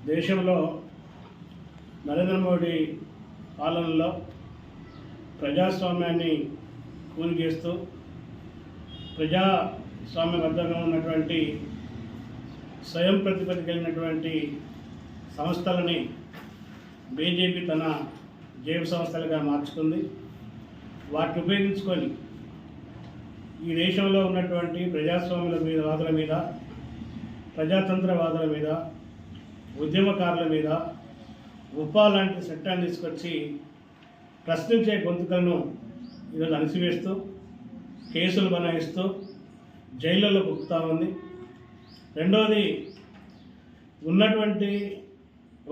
దేశంలో నరేంద్ర మోడీ పాలనలో ప్రజాస్వామ్యాన్ని కూని చేస్తూ ప్రజాస్వామ్యబద్ధంగా ఉన్నటువంటి స్వయం ప్రతిపత్తి కలిగినటువంటి సంస్థలని బీజేపీ తన జేబు సంస్థలుగా మార్చుకుంది. వాటిని ఉపయోగించుకొని ఈ దేశంలో ఉన్నటువంటి ప్రజాస్వామ్యుల మీద వాదుల మీద, ప్రజాతంత్రవాదుల మీద, ఉద్యమకారుల మీద ఉపా లాంటి చట్టాన్ని తీసుకొచ్చి ప్రశ్నించే గొంతుకలను ఈరోజు అణిసివేస్తూ కేసులు బనాయిస్తూ జైళ్ళలో కుక్కుతా ఉంది. రెండవది, ఉన్నటువంటి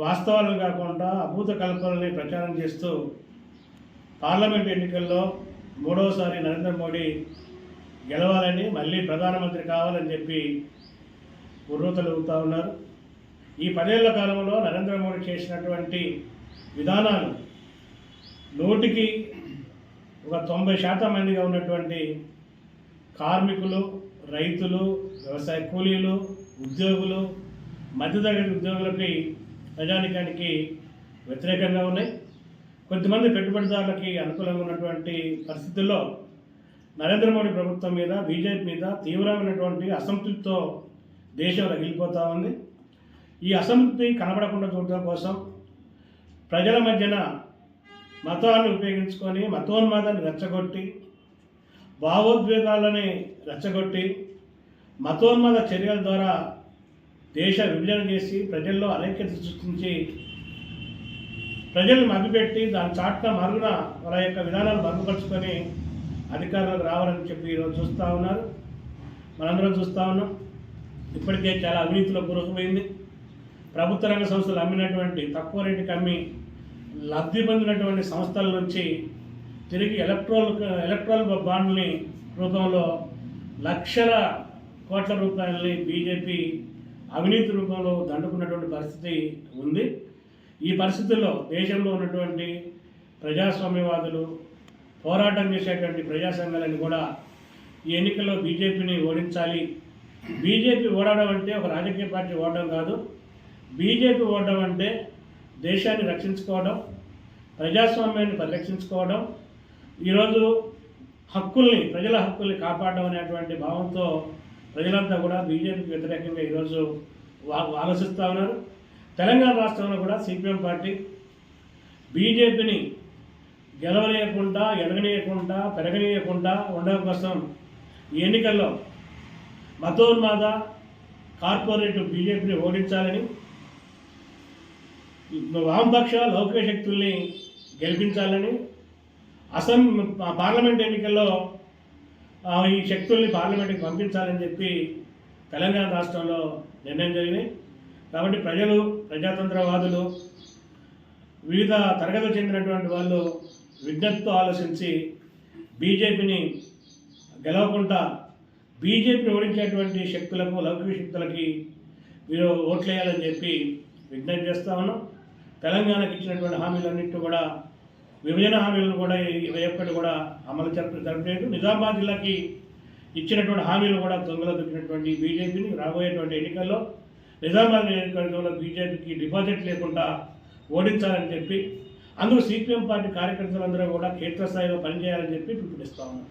వాస్తవాలను కాకుండా అభూత కల్పనల్ని ప్రచారం చేస్తూ పార్లమెంట్ ఎన్నికల్లో మూడవసారి నరేంద్ర మోడీ గెలవాలని, మళ్ళీ ప్రధానమంత్రి కావాలని చెప్పి ఉర్రూతలూగుతూ ఉన్నారు. ఈ 10 ఏళ్ల కాలంలో నరేంద్ర మోడీ చేసినటువంటి విధానాలు 100కి 90% మందిగా ఉన్నటువంటి కార్మికులు, రైతులు, వ్యవసాయ కూలీలు, ఉద్యోగులు, మధ్యతరగతి ఉద్యోగులకి, ప్రజానికానికి వ్యతిరేకంగా ఉన్నాయి. కొంతమంది పెట్టుబడిదారులకి అనుకూలంగా ఉన్నటువంటి పరిస్థితుల్లో నరేంద్ర మోడీ ప్రభుత్వం మీద, బీజేపీ మీద తీవ్రమైనటువంటి అసంతృప్తితో దేశం రగిలిపోతూ ఉంది. ఈ అసంతృప్తి కనబడకుండా చూడటం కోసం ప్రజల మధ్యన మతాన్ని ఉపయోగించుకొని మతోన్మాదాన్ని రెచ్చగొట్టి, భావోద్వేగాలని రెచ్చగొట్టి, మతోన్మాద చర్యల ద్వారా దేశ విభజన చేసి ప్రజల్లో అనైక్యత సృష్టించి ప్రజలను మభ్యపెట్టి దాని చాట్న మరుగున వాళ్ళ యొక్క విధానాలు మరుగుపరుచుకొని అధికారులకు రావాలని చెప్పి ఈరోజు చూస్తూ ఉన్నారు. మనందరం చూస్తూ ఉన్నాం. ఇప్పటికే చాలా అవినీతిలో గురకపోయింది. ప్రభుత్వ రంగ సంస్థలు అమ్మినటువంటి, తక్కువ రేటుకి అమ్మి లబ్ధి పొందినటువంటి సంస్థల నుంచి తిరిగి ఎలక్ట్రల్ బాండ్ని రూపంలో లక్షల కోట్ల రూపాయలని బీజేపీ అవినీతి రూపంలో దండుకున్నటువంటి పరిస్థితి ఉంది. ఈ పరిస్థితుల్లో దేశంలో ఉన్నటువంటి ప్రజాస్వామ్యవాదులు, పోరాటం చేసేటువంటి ప్రజా సంఘాలను కూడా ఈ ఎన్నికల్లో బీజేపీని ఓడించాలి. బీజేపీ ఓడడం అంటే ఒక రాజకీయ పార్టీ ఓడడం కాదు. బీజేపీ ఓడడం అంటే దేశాన్ని రక్షించుకోవడం, ప్రజాస్వామ్యాన్ని పరిరక్షించుకోవడం, ఈరోజు ప్రజల హక్కుల్ని కాపాడడం అనేటువంటి భావంతో ప్రజలంతా కూడా బీజేపీకి వ్యతిరేకంగా ఈరోజు ఆలోచిస్తూ ఉన్నారు. తెలంగాణ రాష్ట్రంలో కూడా సిపిఎం పార్టీ బీజేపీని గెలవనీయకుండా, ఎదగనీయకుండా, పెరగనీయకుండా ఉండడం కోసం ఈ ఎన్నికల్లో మతోన్మాద కార్పొరేట్ బీజేపీని ఓడించాలని, వామపక్ష లౌకిక శక్తుల్ని గెలిపించాలని, పార్లమెంట్ ఎన్నికల్లో ఈ శక్తుల్ని పార్లమెంట్కి పంపించాలని చెప్పి తెలంగాణ రాష్ట్రంలో నిర్ణయం జరిగినాయి. కాబట్టి ప్రజలు, ప్రజాతంత్రవాదులు, వివిధ తరగతులకు చెందినటువంటి వాళ్ళు విజ్ఞతతో ఆలోచించి బీజేపీని గెలవకుండా బీజేపీని ఓడించేటువంటి శక్తులకు, లౌకిక శక్తులకి మీరు ఓట్లేయాలని చెప్పి విజ్ఞప్తి చేస్తా ఉన్నాం. తెలంగాణకు ఇచ్చినటువంటి హామీలన్నింటినీ కూడా, విభజన హామీలను కూడా 21 కూడా అమలు జరపలేదు. నిజామాబాద్ జిల్లాకి ఇచ్చినటువంటి హామీలు కూడా దొంగలో దొరికినటువంటి బీజేపీని రాబోయేటువంటి ఎన్నికల్లో నిజామాబాద్ నియోజకవర్గంలో బీజేపీకి డిపాజిట్ లేకుండా ఓడించాలని చెప్పి, అందుకు సిపిఎం పార్టీ కార్యకర్తలందరూ కూడా క్షేత్రస్థాయిలో పనిచేయాలని చెప్పి పిలుపునిస్తా ఉన్నాం.